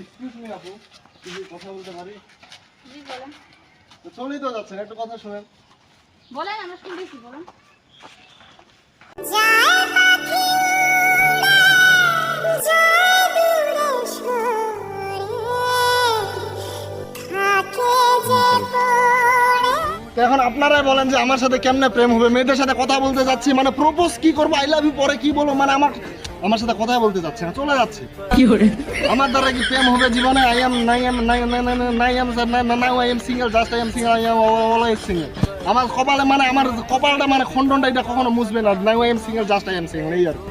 Excuse me আপু, কিছু কথা বলতে পারি? জি বলেন। তো চলেই তো যাচ্ছেন, একটু কথা শুনেন। বলেন, আমরা শুনতেছি, বলেন। তো এখন আপনারাই বলেন যে আমার সাথে কেমনে প্রেম হবে? মেয়েদের সাথে কথা বলতে যাচ্ছি, মানে প্রপোজ কি করবো, আই লাভ ইউ পরে কি বলবো, মানে আমার সাথে কথা বলতে যাচ্ছে না, চলে যাচ্ছে। আমার দ্বারা কি প্রেম হবে জীবনে? I am single, just I am single, I am always single. আমার কপালে মানে আমার কপালটা মানে খণ্ডনটা এটা কখনো মুছবে না। Now I am single, just I am single, এই আর কি।